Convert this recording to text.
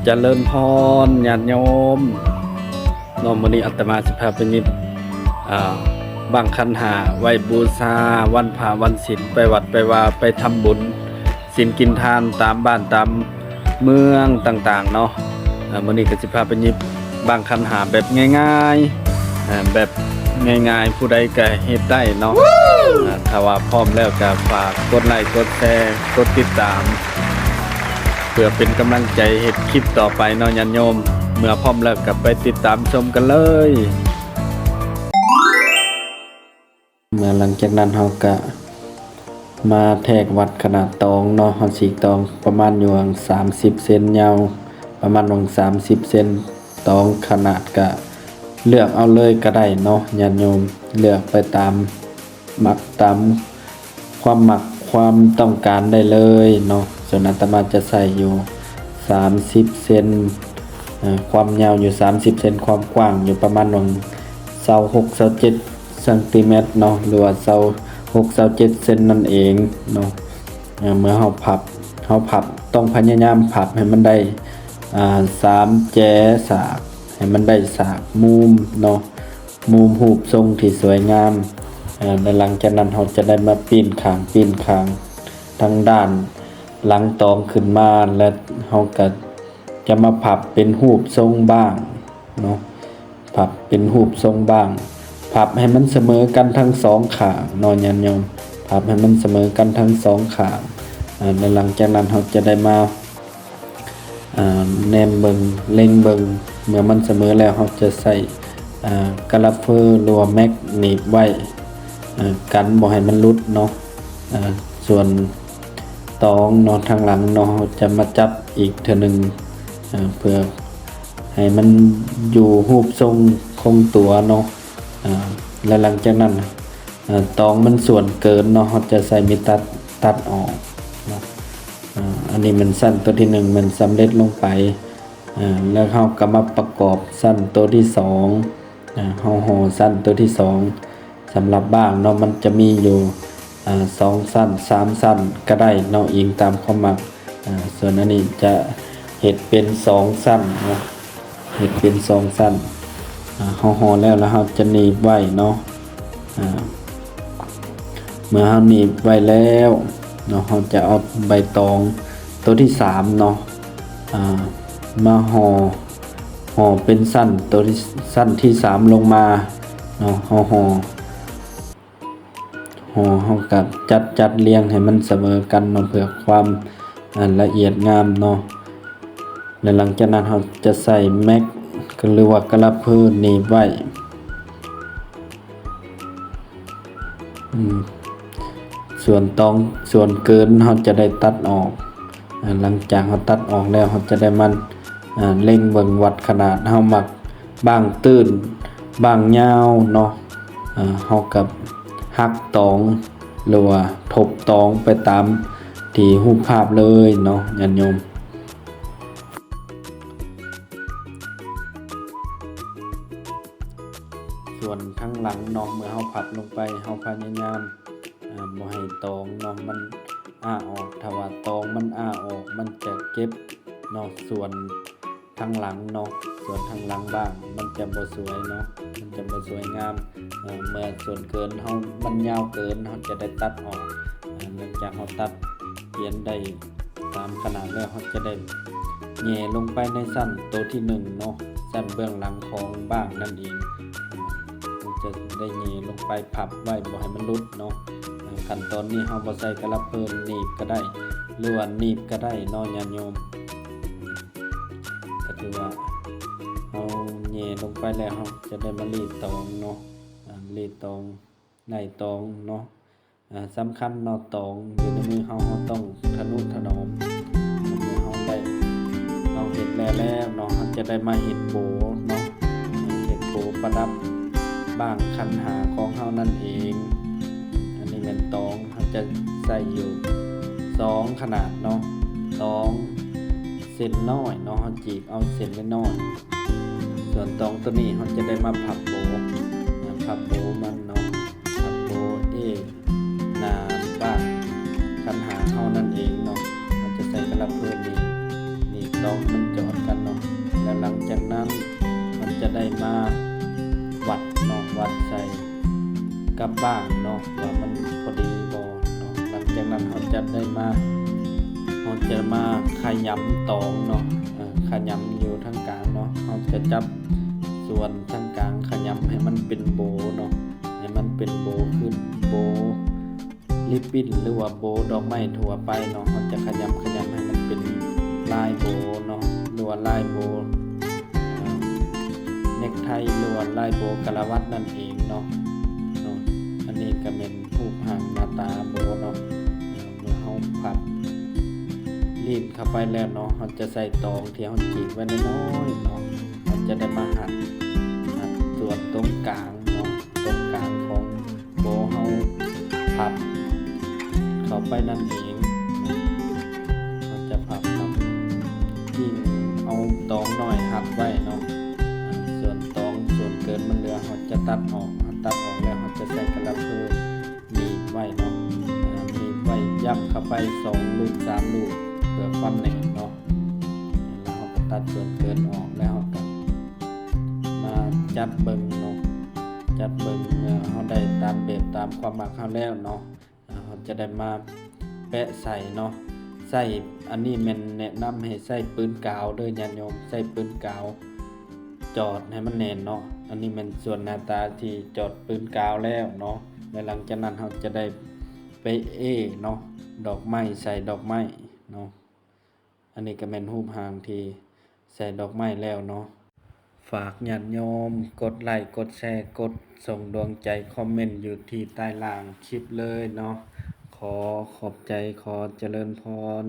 เจริญพรญาติโยมน้อมมื้อนี้อาตมาสิพาไปยิบบังคันหาไว้บูชาวันพระวันศีลไปวัดไปว่าไปทำบุญศีลกินทานตามบ้านตามเมืองต่างๆเนาะมื้อนี้ก็สิพาไปยิบบังคันหาแบบง่ายๆแบบง่ายๆผู้ใดก็เฮ็ดได้เนาะถ้าว่าพร้อมแล้วก็ฝากกดไลค์กดแชร์กดติดตามเพื่อเป็นกำลังใจเฮ็ดคลิปต่อไปเนาะญาติโยมเมื่อพร้อมแล้วก็ไปติดตามชมกันเลยเมื่อหลังจากนั้นเราก็มาแทกวัดขนาดตองเนาะเฮาสีตองประมาณอยู่30เซนยาวประมาณ30เซนตองขนาดก็เลือกเอาเลยก็ได้เนาะญาติโยมเลือกไปตามมักตามความมักความต้องการได้เลยเนาะส่วนอาตมาจะใส่อยู่30เซนความยาวอยู่30เซนความกว้างอยู่ประมาณ26 27เซนติเมตรเนาะหรือว่า26 27เซนนั่นเองเนาะเมื่อเฮาพับต้องพยายามพับให้มันได้3แจสากให้มันได้สากมุมเนาะมุมรูปทรงที่สวยงามและหลังจากนั้นเราจะได้มาปีนข้างทางด้านหลังตองขึ้นมาและเราก็จะมาพับเป็นรูปทรงบ้างเนาะพับเป็นรูปทรงบ้างพับให้มันเสมอกันทั้งสองข้างเนาะญาติโยมพับให้มันเสมอกันทั้งสองข้างและหลังจากนั้นเราจะได้มาแนมเบิงเล็งเบิงเมื่อมันเสมอแล้วเราจะใส่กะลับเฟอร์หรือว่าแม็กหนีบไว้กันบ่ให้มันหลุดเนาะส่วนตองเนาะทางหลังเนาะจะมาจับอีกเทื่อนึงเพื่อให้มันอยู่รูปทรงคงตัวเนาะและหลังจากนั้นตองมันส่วนเกินเนาะเราจะใส่มีดตัดออกเนาะอันนี้มันสั้นตัวที่1มันสำเร็จลงไปแล้วเราก็มาประกอบสั้นตัวที่2เราห่อสั้นตัวที่2สำหรับบ้างเนาะมันจะมีอยู่2สั้น3สั้นก็ได้เนาะอิงตามความมักส่วนอันนี้จะเฮ็ดเป็น2สั้นเนาะเฮ็ดเป็น2สั้นเราห่อแล้วเราจะหนีบไว้เนาะเมื่อเราหนีบไว้แล้วเนาะเราจะเอาใบตองตัวที่3เนาะมาห่อเป็นสั้นตัวที่สั้นที่3ลงมาเนาะห่อกับจัดเรียงให้มันเสมอกันเนาะเพื่อความละเอียดงามเนาะและหลังจากนั้นเราจะใส่แม็กหรือว่ากะลับเพื่อหนีบไว้ส่วนเกินเราจะได้ตัดออกหลังจากเราตัดออกแล้วเราจะได้มันเล็งเบิ่งวัดขนาดเรามักบางตื้นบางยาวเนาะเรากับหักตองหรือว่าทบตองไปตามที่รูปภาพเลยเนาะญาติโยมส่วนข้างหลังเนาะเมื่อเราพับลงไปเราพยายามบ่ให้ตองเนาะมันออกถ้าว่าตองมันออกมันจะเก็บเนาะส่วนข้างหลังเนาะส่วนข้างหลังบ้างมันจะบ่สวยเนาะมันจะบ่สวยงามเมื่อส่วนเกินมันยาวเกินเราจะได้ตัดออกหลังจากเราตัดเปลี่ยนได้ตามขนาดแล้วเราจะได้แหย่ลงไปในสั้นตัวที่1เนาะสั้นเบื้องหลังของบ้างนั่นเองมันจะได้แหย่ลงไปพับไว้บ่ให้มันหลุดเนาะขั้นตอนนี้เราบ่ใส่กะลับเพิ่นหนีบก็ได้หรือว่าหนีบก็ได้เนาะญาติโยมก็ถือว่าเราแหย่ลงไปแล้วเราจะได้มารีดตองเนาะรีดตองในตองเนาะสำคัญเนาะตองอยู่ในมือเราต้องทนุถนอมเราเฮ็ดแล้วเนาะเราจะได้มาเฮ็ดโบเนาะเฮ็ดโบประดับบ้างคันหาของเรานั่นเองอันนี้เป็นตองเราจะใส่อยู่2ขนาดเนาะตองเส้นน้อยเนาะเราจีบเอาเส้นน้อยส่วนตองตัวนี้เราจะได้มาพับโบมันเนาะพับโบนาบ้างคันหาเฮานั่นเองเนาะเราจะใส่กะลับเพิ่มนี่ ตองมันจอดกันเนาะแล้วหลังจากนั้นมันจะได้มาวัดเนาะวัดใส่กับบ้างเนาะว่ามันพอดีบ่เนาะหลังจากนั้นเราจะมาขยำตองเนาะขยำอยู่ทางกลางเนาะเราจะจับส่วนทางกลางขยำให้มันเป็นโบเนาะให้มันเป็นโบขึ้นโบลิปปิ้นหรือว่าโบดอกไม้ทั่วไปเนาะเราจะขยำให้มันเป็นลายโบเนาะหรือว่าลายโบเน็กไทหรือว่าลายโบกะละวัดนั่นเองเนาะอันนี้ก็เป็นรูปร่างหน้าตาโบเนาะเมื่อเฮาพับรีดเข้าไปแล้วเนาะเราจะใส่ตองที่เราจีบไว้น้อยๆเนาะเราจะได้มาหั่นส่วนตรงกลางเนาะตรงกลางของโบเฮาพับเข้าไปนั่นเองเราจะพับครับยิ่งเอาตองน้อยหักไว้เนาะส่วนตองส่วนเกินมันเหลือเราจะตัดออกแล้วเราจะใส่กระเพาะมีไว้เนาะมีไว้ย่ำเข้าไป2ลูก3ลูกเพื่อความแน่นเนาะแล้วเราก็ตัดส่วนเกินออกแล้วเราก็มาจัดเบิ่งเนาะจัดเบิ่งเราได้ตามแบบตามความมักเราแล้วเนาะเราจะได้มาแปะใส่เนาะใส่อันนี้แม่นแนะนำให้ใส่ปืนกาวเด้อญาติโยมใส่ปืนกาวจอดให้มันแน่นเนาะอันนี้เป็นส่วนหน้าตาที่จอดปืนกาวแล้วเนาะและหลังจากนั้นเราจะได้ไปเนาะดอกไม้ใส่ดอกไม้เนาะอันนี้ก็เป็นรูปร่างที่ใส่ดอกไม้แล้วเนาะฝากญาติโยมกดไลค์กดแชร์กดส่งดวงใจคอมเมนต์อยู่ที่ใต้ล่างคลิปเลยเนาะขอขอบใจขอเจริญพร